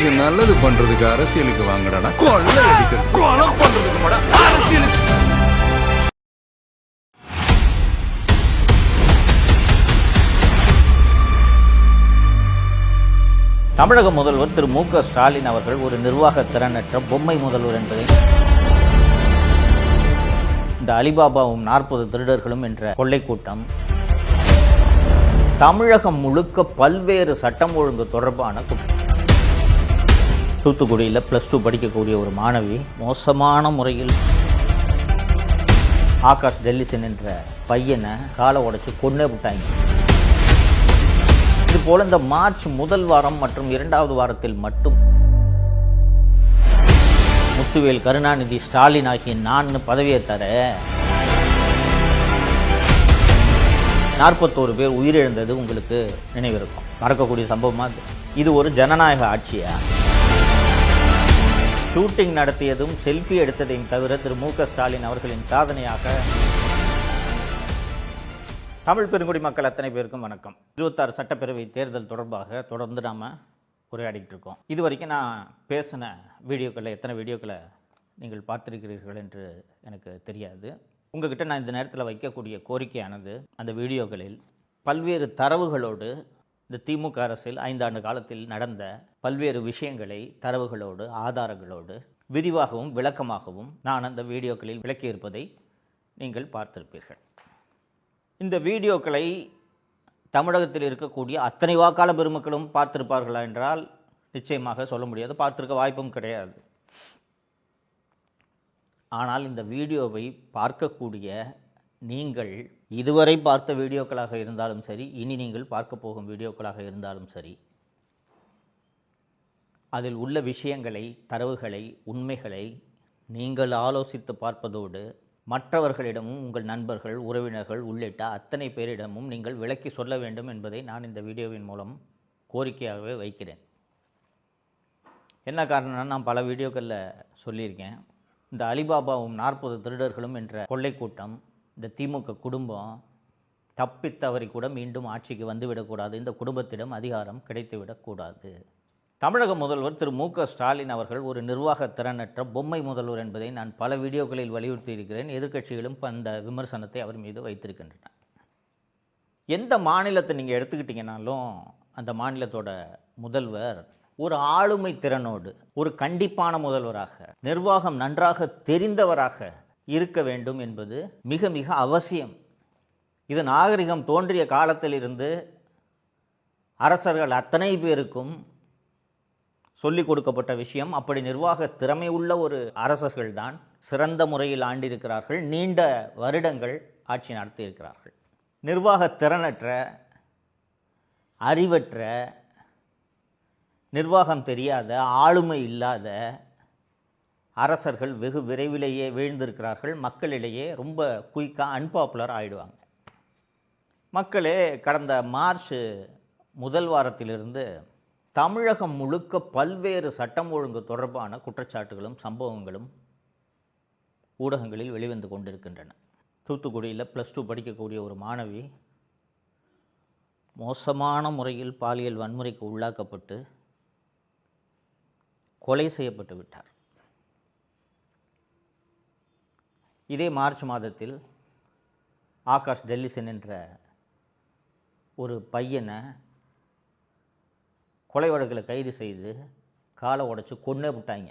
நாட்டுக்கு நல்லது பண்றதுக்கு அரசியலுக்கு வாங்கடா, கொள்ளை அடிக்கிறது கொலை பண்றதுக்கு மாடா அரசியலுக்கு. தமிழக முதல்வர் திரு மு க ஸ்டாலின் அவர்கள் ஒரு நிர்வாக திறனற்ற பொம்மை முதல்வர் என்பதை இந்த அலிபாபாவும் 40 திருடர்களும் என்ற கொள்ளை கூட்டம் தமிழகம் முழுக்க பல்வேறு சட்டம் ஒழுங்கு தொடர்பான குற்றம். தூத்துக்குடியில் +2 படிக்கக்கூடிய ஒரு மாணவி மோசமான முறையில் ஆகாஷ் டெல்லிசன் என்ற பையனை காலை உடைச்சு கொன்னே விட்டாங்க. இதுபோல இந்த மார்ச் முதல் வாரம் மற்றும் 2வது வாரத்தில் மட்டும் முத்துவேல், கருணாநிதி, ஸ்டாலின் ஆகிய நான் பதவியேற்ற 41 பேர் உயிரிழந்தது உங்களுக்கு நினைவிருக்கும். மறக்கக்கூடிய சம்பவமா? இது ஒரு ஜனநாயக ஆட்சியா? ஷூட்டிங் நடத்தியதும் செல்ஃபி எடுத்ததையும் தவிர திரு மு க ஸ்டாலின் அவர்களின் சாதனையாக தமிழ் பெருங்குடி மக்கள் அத்தனை பேருக்கும் வணக்கம். 26 சட்டப்பேரவை தேர்தல் தொடர்பாக தொடர்ந்து நாம் உரையாடிட்டு இருக்கோம். இது வரைக்கும் நான் பேசின வீடியோக்களில் எத்தனை வீடியோக்களை நீங்கள் பார்த்திருக்கிறீர்கள் என்று எனக்கு தெரியாது. உங்ககிட்ட நான் இந்த நேரத்தில் வைக்கக்கூடிய கோரிக்கையானது, அந்த வீடியோக்களில் பல்வேறு தரவுகளோடு இந்த திமுக அரசில் 5 ஆண்டு காலத்தில் நடந்த பல்வேறு விஷயங்களை தரவுகளோடு ஆதாரங்களோடு விரிவாகவும் விளக்கமாகவும் நான் அந்த வீடியோக்களில் விளக்கியிருப்பதை நீங்கள் பார்த்திருப்பீர்கள். இந்த வீடியோக்களை தமிழகத்தில் இருக்கக்கூடிய அத்தனை வாக்காள பெருமக்களும் பார்த்திருப்பார்களா என்றால் நிச்சயமாக சொல்ல முடியாது, பார்த்திருக்க வாய்ப்பும் கிடையாது. ஆனால் இந்த வீடியோவை பார்க்கக்கூடிய நீங்கள் இதுவரை பார்த்த வீடியோக்களாக இருந்தாலும் சரி, இனி நீங்கள் பார்க்க போகும் வீடியோக்களாக இருந்தாலும் சரி, அதில் உள்ள விஷயங்களை, தரவுகளை, உண்மைகளை நீங்கள் ஆலோசித்து பார்ப்பதோடு மற்றவர்களிடமும் உங்கள் நண்பர்கள், உறவினர்கள் உள்ளிட்ட அத்தனை பேரிடமும் நீங்கள் விளக்கி சொல்ல வேண்டும் என்பதை நான் இந்த வீடியோவின் மூலம் கோரிக்கையாகவே வைக்கிறேன். என்ன காரணம்னா, நான் பல வீடியோக்களில் சொல்லியிருக்கேன், இந்த அலிபாபாவும் 40 திருடர்களும் என்ற கொள்ளை கூட்டம், இந்த திமுக குடும்பம் தப்பித்தவரை கூட மீண்டும் ஆட்சிக்கு வந்துவிடக்கூடாது, இந்த குடும்பத்திடம் அதிகாரம் கிடைத்துவிடக்கூடாது. தமிழக முதல்வர் திரு மு க ஸ்டாலின் அவர்கள் ஒரு நிர்வாக திறனற்ற பொம்மை முதல்வர் என்பதை நான் பல வீடியோக்களில் வலியுறுத்தி இருக்கிறேன். எதிர்க்கட்சிகளும் அந்த விமர்சனத்தை அவர் மீது வைத்திருக்கின்றன. எந்த மாநிலத்தை நீங்கள் எடுத்துக்கிட்டீங்கன்னாலும் அந்த மாநிலத்தோட முதல்வர் ஒரு ஆளுமை திறனோடு, ஒரு கண்டிப்பான முதல்வராக, நிர்வாகம் நன்றாக தெரிந்தவராக இருக்க வேண்டும் என்பது மிக மிக அவசியம். இது நாகரிகம் தோன்றிய காலத்திலிருந்து அரசர்கள் அத்தனை பேருக்கும் சொல்லிக் கொடுக்கப்பட்ட விஷயம். அப்படி நிர்வாக திறமை உள்ள ஒரு அரசர்கள்தான் சிறந்த முறையில் ஆண்டிருக்கிறார்கள், நீண்ட வருடங்கள் ஆட்சி நடத்தியிருக்கிறார்கள். நிர்வாக திறனற்ற, அறிவற்ற, நிர்வாகம் தெரியாத, ஆளுமை இல்லாத அரசர்கள் வெகு விரைவிலேயே வீழ்ந்திருக்கிறார்கள். மக்களிடையே ரொம்ப குயிக்காக அன்பாப்புலர் ஆகிடுவாங்க. மக்களே கடந்த மார்ச் முதல் வாரத்திலிருந்து தமிழகம் முழுக்க பல்வேறு சட்டம் ஒழுங்கு தொடர்பான குற்றச்சாட்டுகளும் சம்பவங்களும் ஊடகங்களில் வெளிவந்து கொண்டிருக்கின்றன. தூத்துக்குடியில் +2 படிக்கக்கூடிய ஒரு மாணவி மோசமான முறையில் பாலியல் வன்முறைக்கு உள்ளாக்கப்பட்டு கொலை செய்யப்பட்டு விட்டார். இதே மார்ச் மாதத்தில் ஆகாஷ் டெல்லிசன் என்ற ஒரு பையனை கொலை வழக்கில் கைது செய்து காலை உடைச்சு கொன்னே விட்டாங்க.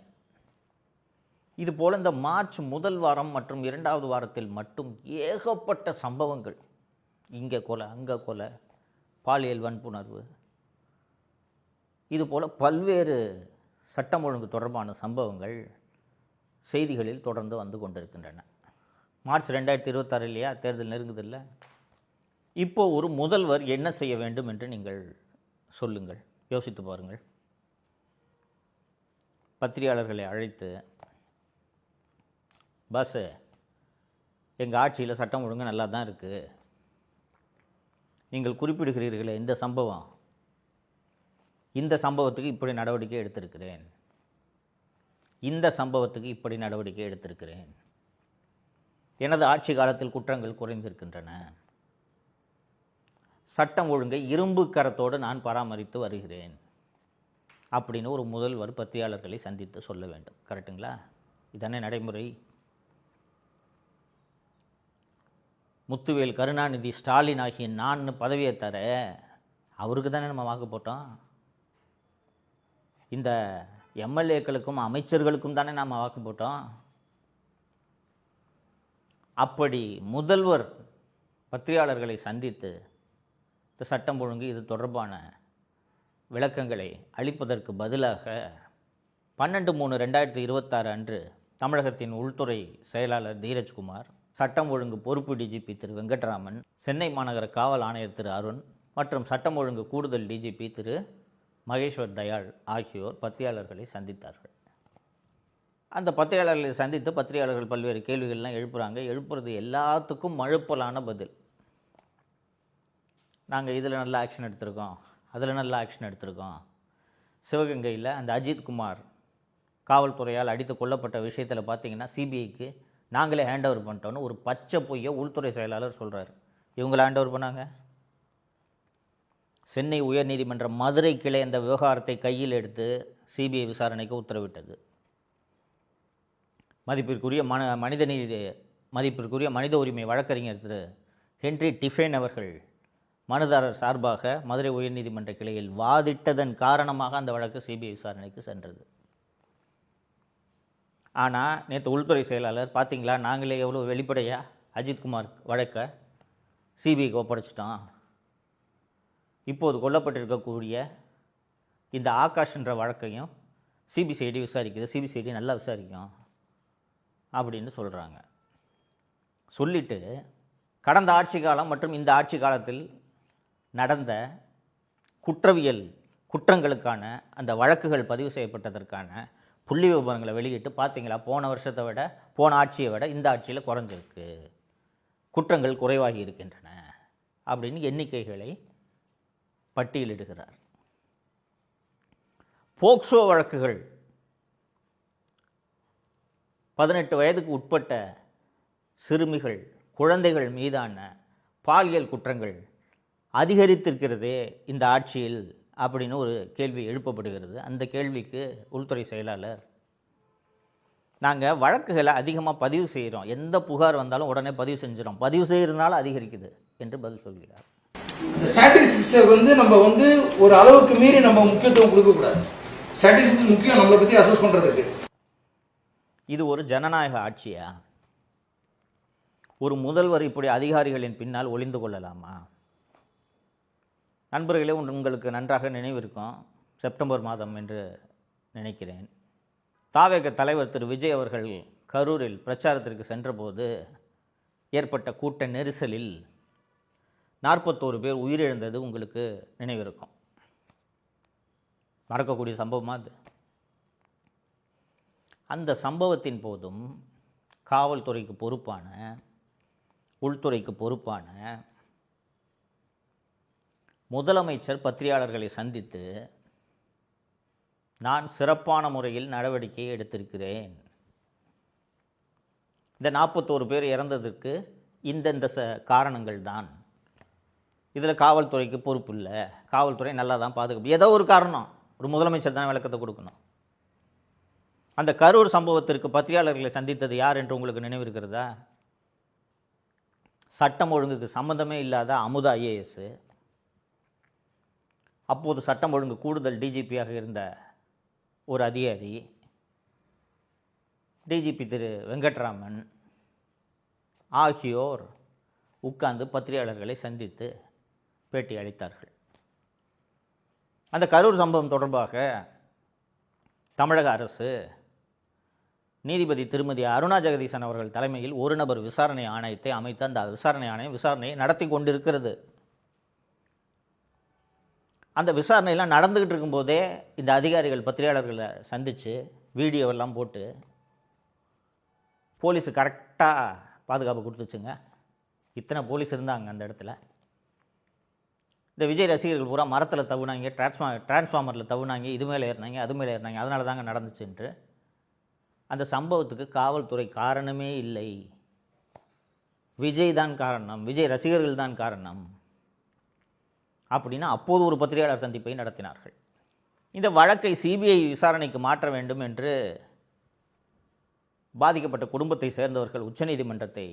இதுபோல் இந்த மார்ச் முதல் வாரம் மற்றும் 2வது வாரத்தில் மட்டும் ஏகப்பட்ட சம்பவங்கள், இங்கே கொலை, அங்கே கொலை, பாலியல் வன்புணர்வு, இதுபோல் பல்வேறு சட்டம் ஒழுங்கு தொடர்பான சம்பவங்கள் செய்திகளில் தொடர்ந்து வந்து கொண்டிருக்கின்றன. மார்ச் 2026 இல்லையா, தேர்தல் நெருங்குதில்லை. இப்போ ஒரு முதல்வர் என்ன செய்ய வேண்டும் என்று நீங்கள் சொல்லுங்கள், யோசித்து பாருங்கள். பத்திரிகையாளர்களை அழைத்து, பஸ் எங்கள் ஆட்சியில் சட்டம் ஒழுங்கு நல்லா தான் இருக்குது, நீங்கள் குறிப்பிடுகிறீர்களே இந்த சம்பவம், இந்த சம்பவத்துக்கு இப்படி நடவடிக்கை எடுத்திருக்கிறேன், இந்த சம்பவத்துக்கு இப்படி நடவடிக்கை எடுத்திருக்கிறேன், எனது ஆட்சி காலத்தில் குற்றங்கள் குறைந்திருக்கின்றன, சட்டம் ஒழுங்கை இரும்பு கரத்தோடு நான் பராமரித்து வருகிறேன், அப்படின்னு ஒரு முதல்வர் பத்திரிகையாளர்களை சந்தித்து சொல்ல வேண்டும். கரெக்டுங்களா? இதானே நடைமுறை. முத்துவேல், கருணாநிதி, ஸ்டாலின் ஆகிய நான் பதவியை தர அவருக்கு தானே நம்ம வாக்கு போட்டோம். இந்த எம்எல்ஏக்களுக்கும் அமைச்சர்களுக்கும் தானே நாம் வாக்கு போட்டோம். அப்படி முதல்வர் பத்திரிகையாளர்களை சந்தித்து இந்த சட்டம் ஒழுங்கு இது தொடர்பான விளக்கங்களை அளிப்பதற்கு பதிலாக 12/3/2026 அன்று தமிழகத்தின் உள்துறை செயலாளர் தீரஜ்குமார், சட்டம் ஒழுங்கு பொறுப்பு டிஜிபி திரு வெங்கட்ராமன், சென்னை மாநகர காவல் ஆணையர் திரு அருண் மற்றும் சட்டம் ஒழுங்கு கூடுதல் டிஜிபி திரு மகேஸ்வர் தயாள் ஆகியோர் பத்திரிகையாளர்களை சந்தித்தார்கள். அந்த பத்திரிகையாளர்களை சந்தித்து பத்திரிகையாளர்கள் பல்வேறு கேள்விகள்லாம் எழுப்புகிறாங்க. எழுப்புறது எல்லாத்துக்கும் மழுப்பலான பதில். நாங்கள் இதில் நல்ல ஆக்ஷன் எடுத்திருக்கோம், அதில் நல்ல ஆக்ஷன் எடுத்திருக்கோம். சிவகங்கையில் அந்த அஜித்குமார் காவல்துறையால் அடித்து கொல்லப்பட்ட விஷயத்தில் பார்த்தீங்கன்னா சிபிஐக்கு நாங்களே ஹேண்ட் ஓவர் பண்ணிட்டோன்னு ஒரு பச்சை பொய்யை உள்துறை செயலாளர் சொல்கிறார். இவங்கள ஹேண்ட் ஓவர் பண்ணாங்க. சென்னை உயர்நீதிமன்ற மதுரை கிளை அந்த விவகாரத்தை கையில் எடுத்து சிபிஐ விசாரணைக்கு உத்தரவிட்டது. மதிப்பிற்குரிய மனித உரிமை வழக்கறிஞர் திரு ஹென்றி டிஃபேன் அவர்கள் மனுதாரர் சார்பாக மதுரை உயர்நீதிமன்ற கிளையில் வாதிட்டதன் காரணமாக அந்த வழக்கு சிபிஐ விசாரணைக்கு சென்றது. ஆனால் நேற்று உள்துறை செயலாளர் பார்த்தீங்களா, நாங்களே எவ்வளோ வெளிப்படையாக அஜித்குமார் வழக்கை சிபிஐக்கு ஒப்படைச்சிட்டோம், இப்போது கொல்லப்பட்டிருக்கக்கூடிய இந்த ஆகாஷ் என்ற வழக்கையும் சிபிசிஐடி விசாரிக்குது, சிபிசிஐடி நல்லா விசாரிக்கும் அப்படின்னு சொல்கிறாங்க. சொல்லிட்டு கடந்த ஆட்சி காலம் மற்றும் இந்த ஆட்சி காலத்தில் நடந்த குற்றங்களுக்கான அந்த வழக்குகள் பதிவு செய்யப்பட்டதற்கான புள்ளி விவரங்களை வெளியிட்டு பார்த்தீங்களா, போன வருஷத்தை விட போன ஆட்சியை விட இந்த ஆட்சியில் குறைஞ்சிருக்கு, குற்றங்கள் குறைவாகி இருக்கின்றன அப்படின்னு எண்ணிக்கைகளை பட்டியலிடுகிறார். போக்சோ வழக்குகள் 18 வயதுக்கு உட்பட்ட சிறுமிகள், குழந்தைகள் மீதான பாலியல் குற்றங்கள் அதிகரித்திருக்கிறதே இந்த ஆட்சியில் அப்படின்னு ஒரு கேள்வி எழுப்பப்படுகிறது. அந்த கேள்விக்கு உள்துறை செயலாளர், நாங்கள் வழக்குகளை அதிகமாக பதிவு செய்கிறோம், எந்த புகார் வந்தாலும் உடனே பதிவு செஞ்சிடும், பதிவு செய்கிறதுனால அதிகரிக்குது என்று பதில் சொல்கிறார். இந்த ஸ்டாட்டிஸ்டிக்ஸை நம்ம ஒரு அளவுக்கு மீறி நம்ம முக்கியத்துவம் கொடுக்கக்கூடாது. ஸ்டாட்டிஸ்டிக்ஸ் முக்கியம், நம்மளை பற்றி அசஸ் பண்ணுறதுக்கு. இது ஒரு ஜனநாயக ஆட்சியா? ஒரு முதல்வர் இப்படி அதிகாரிகளின் பின்னால் ஒளிந்து கொள்ளலாமா? நண்பர்களே, உங்களுக்கு நன்றாக நினைவிருக்கும், செப்டம்பர் மாதம் என்று நினைக்கிறேன், தாவேக தலைவர் திரு விஜய் அவர்கள் கரூரில் பிரச்சாரத்திற்கு சென்றபோது ஏற்பட்ட கூட்ட நெரிசலில் 41 பேர் உயிரிழந்தது உங்களுக்கு நினைவிருக்கும். மறக்கக்கூடிய சம்பவமா அது? அந்த சம்பவத்தின் போதும் காவல்துறைக்கு பொறுப்பான, உள்துறைக்கு பொறுப்பான முதலமைச்சர் பத்திரிகையாளர்களை சந்தித்து, நான் சிறப்பான முறையில் நடவடிக்கை எடுத்திருக்கிறேன், இந்த 41 பேர் இறந்ததற்கு இந்தந்த காரணங்கள் தான், இதில் காவல்துறைக்கு பொறுப்பு இல்லை, காவல்துறை நல்லா தான் பாதுகாப்பு, ஏதோ ஒரு காரணம், ஒரு முதலமைச்சர் தான் விளக்கத்தை கொடுக்கணும். அந்த கரூர் சம்பவத்திற்கு பத்திரிகையாளர்களை சந்தித்தது யார் என்று உங்களுக்கு நினைவிருக்கிறதா? சட்டம் ஒழுங்குக்கு சம்பந்தமே இல்லாத அமுதா ஐஏஎஸ், அப்போது சட்டம் ஒழுங்கு கூடுதல் டிஜிபியாக இருந்த ஒரு அதிகாரி, டிஜிபி திரு வெங்கட்ராமன் ஆகியோர் உட்கார்ந்து பத்திரிகையாளர்களை சந்தித்து பேட்டி அளித்தார்கள். அந்த கரூர் சம்பவம் தொடர்பாக தமிழக அரசு நீதிபதி திருமதி அருணா ஜெகதீசன் அவர்கள் தலைமையில் ஒரு நபர் விசாரணை ஆணையத்தை அமைத்து அந்த விசாரணை ஆணையம் விசாரணையை நடத்தி கொண்டிருக்கிறது. அந்த விசாரணையெல்லாம் நடந்துக்கிட்டு இருக்கும்போதே இந்த அதிகாரிகள் பத்திரிகையாளர்களை சந்தித்து வீடியோவெல்லாம் போட்டு போலீஸு கரெக்டாக பாதுகாப்பு கொடுத்துச்சுங்க. இத்தனை போலீஸ் இருந்தாங்க அந்த இடத்துல. இந்த விஜய் ரசிகர்கள் பூரா மரத்தில் தவுனாங்க, டிரான்ஸ்ஃபார்மரில் தவுனாங்க, இது மேலே ஏறினாங்க, அது மேலே ஏறினாங்க, அதனால தாங்க நடந்துச்சுன்று. அந்த சம்பவத்துக்கு காவல்துறை காரணமே இல்லை, விஜய் தான் காரணம், விஜய் ரசிகர்கள் தான் காரணம் அப்படின்னு அப்போது ஒரு பத்திரிகையாளர் சந்திப்பை நடத்தினார்கள். இந்த வழக்கை சிபிஐ விசாரணைக்கு மாற்ற வேண்டும் என்று பாதிக்கப்பட்ட குடும்பத்தை சேர்ந்தவர்கள் உச்சநீதிமன்றத்தை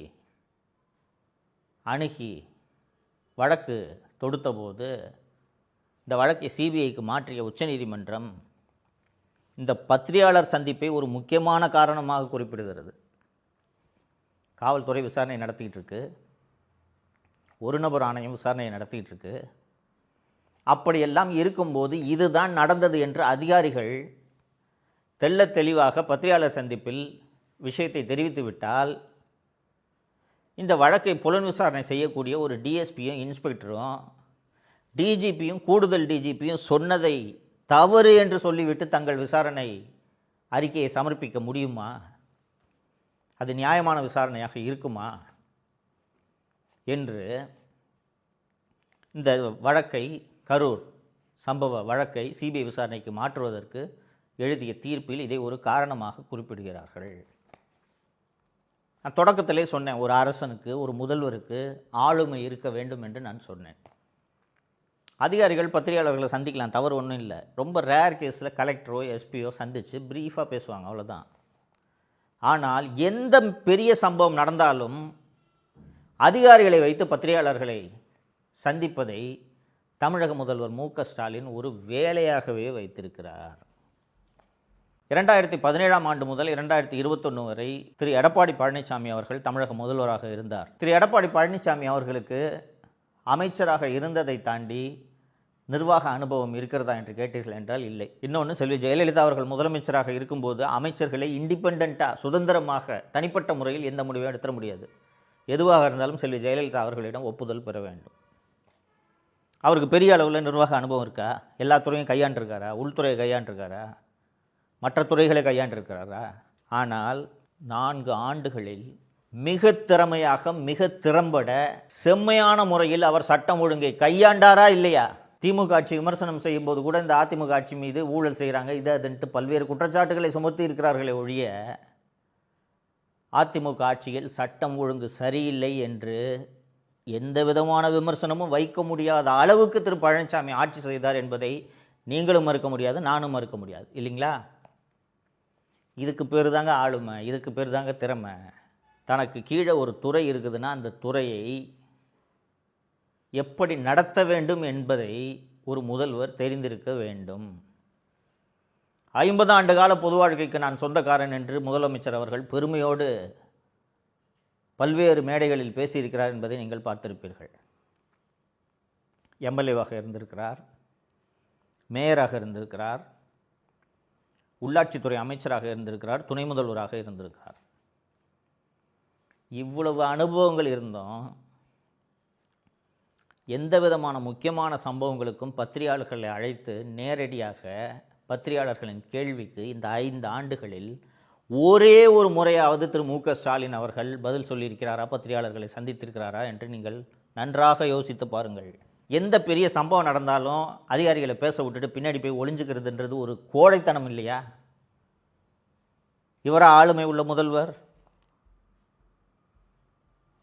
அணுகி வழக்கு தொடுத்தபோது இந்த வழக்கை சிபிஐக்கு மாற்றிய உச்சநீதிமன்றம் இந்த பத்திரிகையாளர் சந்திப்பை ஒரு முக்கியமான காரணமாக குறிப்பிடுகிறது. காவல்துறை விசாரணை நடத்திக்கிட்டு இருக்கு, ஒரு நபர் ஆணையம் விசாரணையை நடத்திக்கிட்டு இருக்கு. அப்படியெல்லாம் இருக்கும்போது இதுதான் நடந்தது என்று அதிகாரிகள் தெள்ளத் தெளிவாக பத்திரிகையாளர் சந்திப்பில் விஷயத்தை தெரிவித்துவிட்டால் இந்த வழக்கை புலன் விசாரணை செய்யக்கூடிய ஒரு டிஎஸ்பியும் இன்ஸ்பெக்டரும் டிஜிபியும் கூடுதல் டிஜிபியும் சொன்னதை தவறு என்று சொல்லிவிட்டு தங்கள் விசாரணை அறிக்கையை சமர்ப்பிக்க முடியுமா? அது நியாயமான விசாரணையாக இருக்குமா என்று இந்த வழக்கை, கரூர் சம்பவ வழக்கை சிபிஐ விசாரணைக்கு மாற்றுவதற்கு எழுதிய தீர்ப்பில் இதை ஒரு காரணமாக குறிப்பிடுகிறார்கள். நான் தொடக்கத்திலே சொன்னேன், ஒரு அரசனுக்கு, ஒரு முதல்வருக்கு ஆளுமை இருக்க வேண்டும் என்று நான் சொன்னேன். அதிகாரிகள் பத்திரிகையாளர்களை சந்திக்கலாம், தவறு ஒன்றும் இல்லை. ரொம்ப ரேர் கேஸில் கலெக்டரோ எஸ்பியோ சந்தித்து ப்ரீஃபாக பேசுவாங்க, அவ்வளோதான். ஆனால் எந்த பெரிய சம்பவம் நடந்தாலும் அதிகாரிகளை வைத்து பத்திரிகையாளர்களை சந்திப்பதை தமிழக முதல்வர் மு.க.ஸ்டாலின் ஒரு வேலையாகவே வைத்திருக்கிறார். 2017ஆம் ஆண்டு முதல் 2021 வரை திரு எடப்பாடி பழனிசாமி அவர்கள் தமிழக முதல்வராக இருந்தார். திரு எடப்பாடி பழனிசாமி அவர்களுக்கு அமைச்சராக இருந்ததை தாண்டி நிர்வாக அனுபவம் இருக்கிறதா என்று கேட்டீர்கள் என்றால் இல்லை. இன்னொன்று, செல்வி ஜெயலலிதா அவர்கள் முதலமைச்சராக இருக்கும்போது அமைச்சர்களை இண்டிபெண்ட்டாக, சுதந்திரமாக, தனிப்பட்ட முறையில் எந்த முடிவையும் எடுத்துட முடியாது. எதுவாக இருந்தாலும் செல்வி ஜெயலலிதா அவர்களிடம் ஒப்புதல் பெற வேண்டும். அவருக்கு பெரிய அளவில் நிர்வாக அனுபவம் இருக்கா? எல்லா துறையும் கையாண்டிருக்காரா? உள்துறையை கையாண்டிருக்காரா? மற்ற துறைகளை கையாண்டிருக்கிறாரா? ஆனால் 4 ஆண்டுகளில் மிக திறமையாக, மிக திறம்பட, செம்மையான முறையில் அவர் சட்டம் ஒழுங்கை கையாண்டாரா இல்லையா? திமுக ஆட்சி விமர்சனம் செய்யும் போது கூட இந்த அதிமுக ஆட்சி மீது ஊழல் செய்கிறாங்க, இது அதுன்ட்டு பல்வேறு குற்றச்சாட்டுகளை சுமத்தி இருக்கிறார்களே ஒழிய அதிமுக ஆட்சியில் சட்டம் ஒழுங்கு சரியில்லை என்று எந்த விதமான விமர்சனமும் வைக்க முடியாத அளவுக்கு திரு பழனிசாமி ஆட்சி செய்தார் என்பதை நீங்களும் மறுக்க முடியாது, நானும் மறுக்க முடியாது, இல்லைங்களா? இதுக்கு பேர் தாங்க ஆளுமை, இதுக்கு பேர் தாங்க திறமை. தனக்கு கீழே ஒரு துறை இருக்குதுன்னா அந்த துறையை எப்படி நடத்த வேண்டும் என்பதை ஒரு முதல்வர் தெரிந்திருக்க வேண்டும். 50 ஆண்டு கால பொது வாழ்க்கைக்கு நான் சொந்தக்காரன் என்று முதலமைச்சர் அவர்கள் பெருமையோடு பல்வேறு மேடைகளில் பேசியிருக்கிறார் என்பதை நீங்கள் பார்த்திருப்பீர்கள். எம்எல்ஏவாக இருந்திருக்கிறார், மேயராக இருந்திருக்கிறார், உள்ளாட்சித்துறை அமைச்சராக இருந்திருக்கிறார், துணை முதல்வராக இருந்திருக்கிறார். இவ்வளவு அனுபவங்கள் இருந்தும் எந்த விதமான முக்கியமான சம்பவங்களுக்கும் பத்திரிகையாளர்களை அழைத்து நேரடியாக பத்திரிகையாளர்களின் கேள்விக்கு இந்த 5 ஆண்டுகளில் ஒரே ஒரு முறையாவது திரு மு.க.ஸ்டாலின் அவர்கள் பதில் சொல்லியிருக்கிறாரா, பத்திரிகையாளர்களை சந்தித்திருக்கிறாரா என்று நீங்கள் நன்றாக யோசித்து பாருங்கள். எந்த பெரிய சம்பவம் நடந்தாலும் அதிகாரிகளை பேச விட்டுட்டு பின்னாடி போய் ஒளிஞ்சுக்கிறதுன்றது ஒரு கோழைத்தனம் இல்லையா? இவரா ஆளுமை உள்ள முதல்வர்?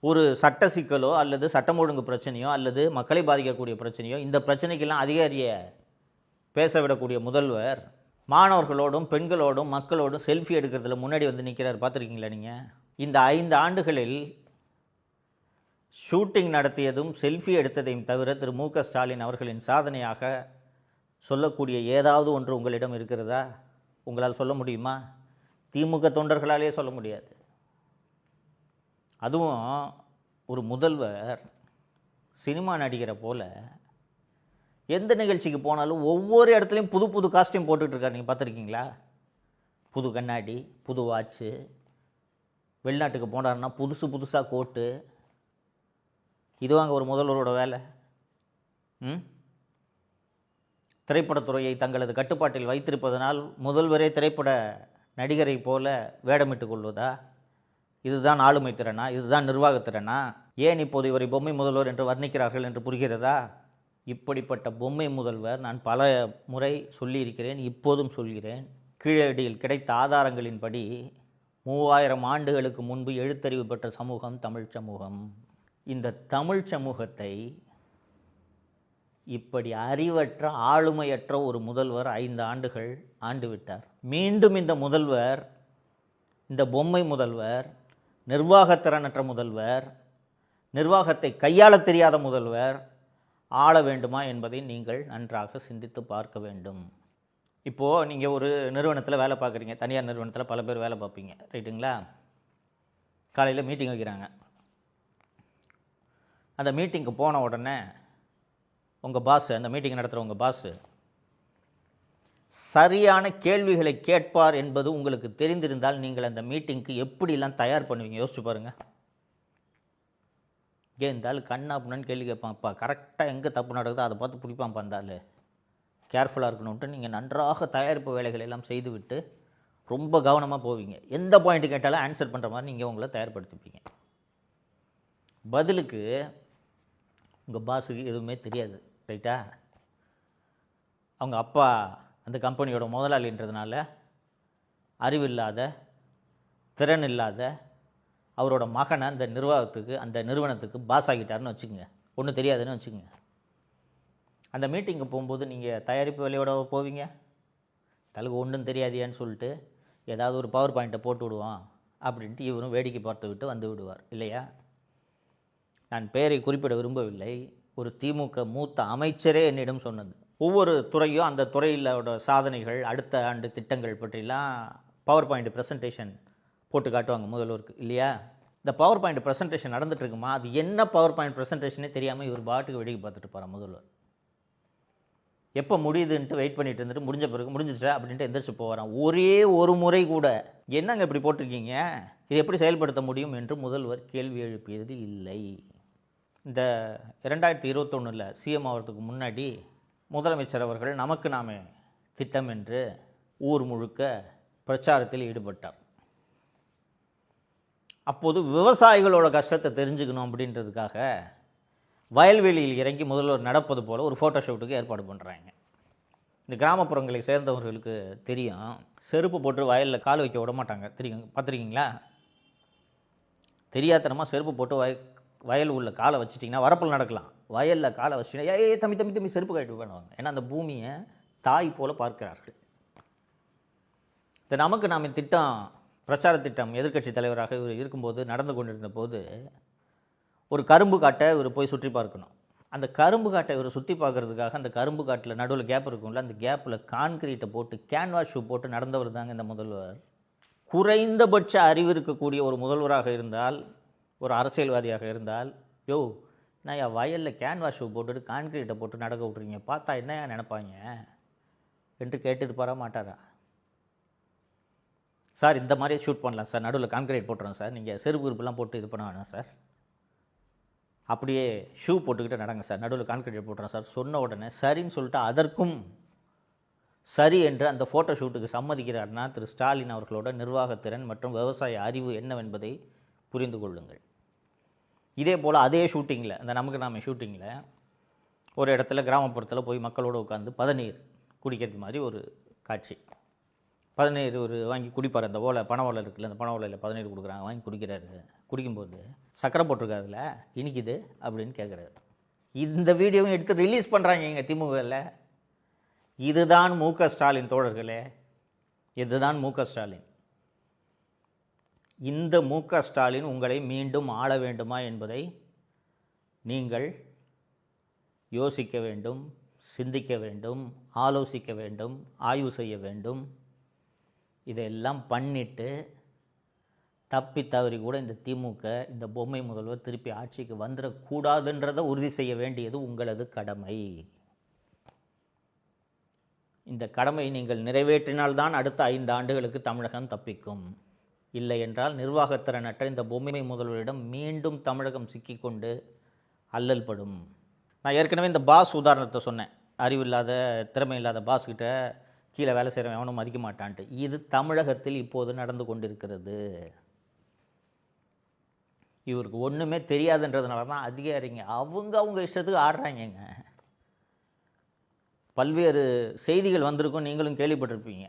ஒரு சட்ட சிக்கலோ அல்லது சட்டம் ஒழுங்கு பிரச்சனையோ அல்லது மக்களை பாதிக்கக்கூடிய பிரச்சனையோ, இந்த பிரச்சனைக்கெல்லாம் அதிகாரியை பேச விடக்கூடிய முதல்வர் மாணவர்களோடும் பெண்களோடும் மக்களோடும் செல்ஃபி எடுக்கிறதுல முன்னாடி வந்து நிற்கிறார். பார்த்துருக்கீங்களா நீங்கள்? இந்த 5 ஆண்டுகளில் ஷூட்டிங் நடத்தியதும் செல்ஃபி எடுத்ததையும் தவிர திரு மு.க.ஸ்டாலின் அவர்களின் சாதனையாக சொல்லக்கூடிய ஏதாவது ஒன்று உங்களிடம் இருக்கிறதா? உங்களால் சொல்ல முடியுமா? திமுக தொண்டர்களாலே சொல்ல முடியாது. அதுவும் ஒரு முதல்வர் சினிமா நடிகரை போல எந்த நிகழ்ச்சிக்கு போனாலும் ஒவ்வொரு இடத்துலையும் புது புது காஸ்டியூம் போட்டுட்ருக்கார். நீங்கள் பார்த்துருக்கீங்களா? புது கண்ணாடி, புது வாட்சு, வெளிநாட்டுக்கு போனார்னா புதுசு புதுசாக கோட்டு. இதுவாங்க ஒரு முதல்வரோட வேலை? திரைப்படத்துறையை தங்களது கட்டுப்பாட்டில் வைத்திருப்பதனால் முதல்வரே திரைப்பட நடிகரை போல வேடமிட்டு கொள்வதா? இதுதான் ஆளுமை திறனா? இதுதான் நிர்வாகத்திறனா? ஏன் இப்போது இவரை பொம்மை முதல்வர் என்று வர்ணிக்கிறார்கள் என்று புரிகிறதா? இப்படிப்பட்ட பொம்மை முதல்வர் நான் பல முறை சொல்லியிருக்கிறேன், இப்போதும் சொல்கிறேன். கீழடியில் கிடைத்த ஆதாரங்களின்படி 3000 ஆண்டுகளுக்கு முன்பு எழுத்தறிவு பெற்ற சமூகம் தமிழ் சமூகம். இந்த தமிழ் சமூகத்தை இப்படி அறிவற்ற ஆளுமையற்ற ஒரு முதல்வர் 5 ஆண்டுகள் ஆண்டு விட்டார். மீண்டும் இந்த முதல்வர், இந்த பொம்மை முதல்வர், நிர்வாகத்திறனற்ற முதல்வர், நிர்வாகத்தை கையாள தெரியாத முதல்வர் ஆள வேண்டுமா என்பதை நீங்கள் நன்றாக சிந்தித்து பார்க்க வேண்டும். இப்போது நீங்கள் ஒரு நிறுவனத்தில் வேலை பார்க்குறீங்க, தனியார் நிறுவனத்தில் பல பேர் வேலை பார்ப்பீங்க, ரைட்டுங்களா? காலையில் மீட்டிங் வைக்கிறாங்க. அந்த மீட்டிங்க்கு போன உடனே உங்கள் பாஸ், அந்த மீட்டிங் நடத்துகிற உங்கள் பாஸ் சரியான கேள்விகளை கேட்பார் என்பது உங்களுக்கு தெரிந்திருந்தால் நீங்கள் அந்த மீட்டிங்க்கு எப்படிலாம் தயார் பண்ணுவீங்க யோசிச்சு பாருங்கள். ஏன் இருந்தாலும் கண்ணா புண்ணான்னு கேள்வி கேட்பான்ப்பா, கரெக்டாக எங்கே தப்பு நடக்குதோ அதை பார்த்து பிடிப்பான் இருந்தாலும் கேர்ஃபுல்லாக இருக்கணும்ட்டு நீங்கள் நன்றாக தயாரிப்பு வேலைகள் எல்லாம் செய்துவிட்டு ரொம்ப கவனமாக போவீங்க. எந்த பாயிண்ட் கேட்டாலும் ஆன்சர் பண்ணுற மாதிரி நீங்கள் உங்களை தயார்படுத்திப்பீங்க. பதிலுக்கு உங்கள் பாஸுக்கு எதுவுமே தெரியாது, ரைட்டா? அவங்க அப்பா அந்த கம்பெனியோட முதலாளின்றதுனால அறிவில்லாத, திறன் இல்லாத அவரோட மகனை அந்த நிர்வாகத்துக்கு, அந்த நிறுவனத்துக்கு பாஸ் ஆகிட்டாருன்னு வச்சுக்கோங்க, ஒன்றும் தெரியாதுன்னு வச்சுக்கோங்க. அந்த மீட்டிங்கு போகும்போது நீங்கள் தயாரிப்பு வேலையோட போவீங்க. தலுக்கு ஒன்றும் தெரியாதியான்னு சொல்லிட்டு ஏதாவது ஒரு பவர் பாயிண்ட்டை போட்டு விடுவான் அப்படின்ட்டு இவரும் வேடிக்கை பார்த்து விட்டு வந்து விடுவார், இல்லையா? நான் பெயரை குறிப்பிட விரும்பவில்லை. ஒரு திமுக மூத்த அமைச்சரே என்னிடம் சொன்னது. ஒவ்வொரு துறையும் அந்த துறையிலோட சாதனைகள், அடுத்த ஆண்டு திட்டங்கள் பற்றிலாம் பவர் பாயிண்ட் ப்ரெசன்டேஷன் போட்டு காட்டுவாங்க முதல்வருக்கு, இல்லையா? இந்த பவர் பாயிண்ட் ப்ரெசன்டேஷன் நடந்துட்டு இருக்குமா, அது என்ன பவர் பாயிண்ட் ப்ரெசன்டேஷனே தெரியாமல் இவர் பாட்டுக்கு வேடிக்கை பார்த்துட்டு போகிறார் முதல்வர். எப்போ முடியுதுன்ட்டு வெயிட் பண்ணிட்டு இருந்துட்டு முடிஞ்ச பிறகு முடிஞ்சிச்சா அப்படின்ட்டு எந்திரிச்சு போகிறான். ஒரே ஒரு முறை கூட என்னங்க இப்படி போட்டிருக்கீங்க, இது எப்படி செயல்படுத்த முடியும் என்று முதல்வர் கேள்வி எழுப்பியது இல்லை. இந்த 2021 சிஎம் ஆகிறதுக்கு முன்னாடி முதலமைச்சர் அவர்கள் நமக்கு நாமே திட்டம் என்று ஊர் முழுக்க பிரச்சாரத்தில் ஈடுபட்டார். அப்போது விவசாயிகளோட கஷ்டத்தை தெரிஞ்சுக்கணும் அப்படின்றதுக்காக வயல்வெளியில் இறங்கி முதல்வர் நடப்பது போல் ஒரு ஃபோட்டோ ஷூட்டுக்கு ஏற்பாடு பண்ணுறாங்க. இந்த கிராமப்புறங்களை சேர்ந்தவர்களுக்கு தெரியும், செருப்பு போட்டு வயலில் கால் வைக்க விட மாட்டாங்க, தெரியும், பார்த்துருக்கீங்களா? தெரியாதனமாக செருப்பு போட்டு வயல் உள்ள காலை வச்சுட்டிங்கன்னா வரப்பில் நடக்கலாம், வயலில் காலை வச்சுட்டிங்கன்னா ஏ தம்பி தம்பி தம்பி செருப்பு கழிட்டு பண்ணுவாங்க. ஏன்னா அந்த பூமியை தாய் போல் பார்க்கிறார்கள். இந்த நமக்கு நாம திட்டம், பிரச்சார திட்டம் எதிர்க்கட்சி தலைவராக இவர் இருக்கும்போது நடந்து கொண்டிருந்த போது ஒரு கரும்பு காட்டை இவர் போய் சுற்றி பார்க்கணும். அந்த கரும்பு காட்டை இவர் சுற்றி பார்க்கறதுக்காக அந்த கரும்பு காட்டில் நடுவில் கேப் இருக்கும்ல, அந்த கேப்பில் கான்கிரீட்டை போட்டு கேன்வாஸ் ஷூ போட்டு நடந்தவர் தாங்க இந்த முதல்வர். குறைந்தபட்ச அறிவு இருக்கக்கூடிய ஒரு முதல்வராக இருந்தால், ஒரு அரசியல்வாதியாக இருந்தால், யோ நான் என் வயலில் கேன்வாஸ் ஷூ போட்டுட்டு கான்கிரீட்டை போட்டு நடக்க விட்றீங்க, பார்த்தா என்ன நினைப்பாங்க என்று கேட்டு பார மாட்டாரா? சார் இந்த மாதிரியே ஷூட் பண்ணலாம் சார், நடுவில் கான்கிரீட் போட்டுறோம் சார், நீங்கள் செருப்பு உறுப்புலாம் போட்டு இது பண்ண வேணாம் சார், அப்படியே ஷூ போட்டுக்கிட்டு நடங்க சார், நடுவில் கான்கிரீட் போட்டுறோம் சார் சொன்ன உடனே சரின்னு சொல்லிட்டு அதற்கும் சரி என்று அந்த ஃபோட்டோ ஷூட்டுக்கு சம்மதிக்கிறார்னா திரு ஸ்டாலின் அவர்களோட நிர்வாகத்திறன் மற்றும் விவசாய அறிவு என்னவென்பதை புரிந்து கொள்ளுங்கள். இதே போல் அதே ஷூட்டிங்கில், அந்த நமக்கு நாம ஷூட்டிங்கில் ஒரு இடத்துல கிராமப்புறத்தில் போய் மக்களோடு உட்காந்து பதநீர் குடிக்கிறது மாதிரி ஒரு காட்சி. பதநீர் ஒரு வாங்கி குடிப்பார், அந்த ஓலை பனை ஓலை இருக்குல்ல, அந்த பனை ஓலையில் பதநீர் கொடுக்குறாங்க, வாங்கி குடிக்கிறாரு. குடிக்கும்போது சக்கரை போட்டிருக்காதுல, இனிக்குது அப்படின்னு கேட்குறாரு. இந்த வீடியோவும் எடுத்து ரிலீஸ் பண்ணுறாங்க எங்கள் திமுகவில். இதுதான் மு.க. ஸ்டாலின் தோழர்களே, இதுதான் மு.க. ஸ்டாலின். இந்த மு.க. ஸ்டாலின் உங்களை மீண்டும் ஆள வேண்டுமா என்பதை நீங்கள் யோசிக்க வேண்டும், சிந்திக்க வேண்டும், ஆலோசிக்க வேண்டும், ஆய்வு செய்ய வேண்டும். இதெல்லாம் பண்ணிட்டு தப்பி தவறி கூட இந்த திமுக, இந்த பொம்மை முதல்வர் திருப்பி ஆட்சிக்கு வந்துடக்கூடாதுன்றதை உறுதி செய்ய வேண்டியது உங்களது கடமை. இந்த கடமையை நீங்கள் நிறைவேற்றினால்தான் அடுத்த 5 ஆண்டுகளுக்கு தமிழகம் தப்பிக்கும். இல்லை என்றால் நிர்வாகத்திறனற்ற இந்த பொம்மை முதல்வரிடம் மீண்டும் தமிழகம் சிக்கிக்கொண்டு அல்லல் படும். நான் ஏற்கனவே இந்த பாஸ் உதாரணத்தை சொன்னேன், அறிவில்லாத திறமை இல்லாத பாஸ்கிட்ட கீழே வேலை செய்கிறவன் எவனும் மதிக்க மாட்டான்ட்டு. இது தமிழகத்தில் இப்போது நடந்து கொண்டிருக்கிறது. இவருக்கு ஒன்றுமே தெரியாதுன்றதுனால தான் அதிகாரிங்க அவங்க இஷ்டத்துக்கு ஆடுறாங்கங்க. பல்வேறு செய்திகள் வந்திருக்கும், நீங்களும் கேள்விப்பட்டிருப்பீங்க.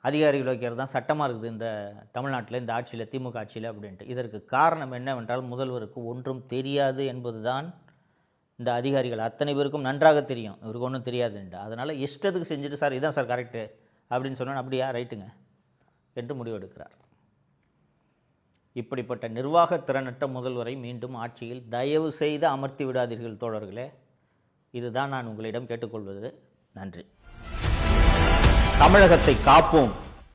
அதிகாரிகள் வைக்கிறது தான் சட்டமாக இருக்குது இந்த தமிழ்நாட்டில், இந்த ஆட்சியில், திமுக ஆட்சியில் அப்படின்ட்டு. இதற்கு காரணம் என்னவென்றால் முதல்வருக்கு ஒன்றும் தெரியாது என்பது தான் இந்த அதிகாரிகள் அத்தனை பேருக்கும் நன்றாக தெரியும் இவருக்கு ஒன்றும் தெரியாதுன்ட்டு. அதனால் இஷ்டத்துக்கு செஞ்சுட்டு சார் இதான் சார் கரெக்டு அப்படின்னு சொன்னால் அப்படியா ரைட்டுங்க என்று முடிவெடுக்கிறார். இப்படிப்பட்ட நிர்வாக திறனற்ற முதல்வரை மீண்டும் ஆட்சியில் தயவு செய்து அமர்த்தி விடாதீர்கள் தோழர்களே. இதுதான் நான் உங்களிடம் கேட்டுக்கொள்வது. நன்றி. தமிழகத்தை காப்போம்.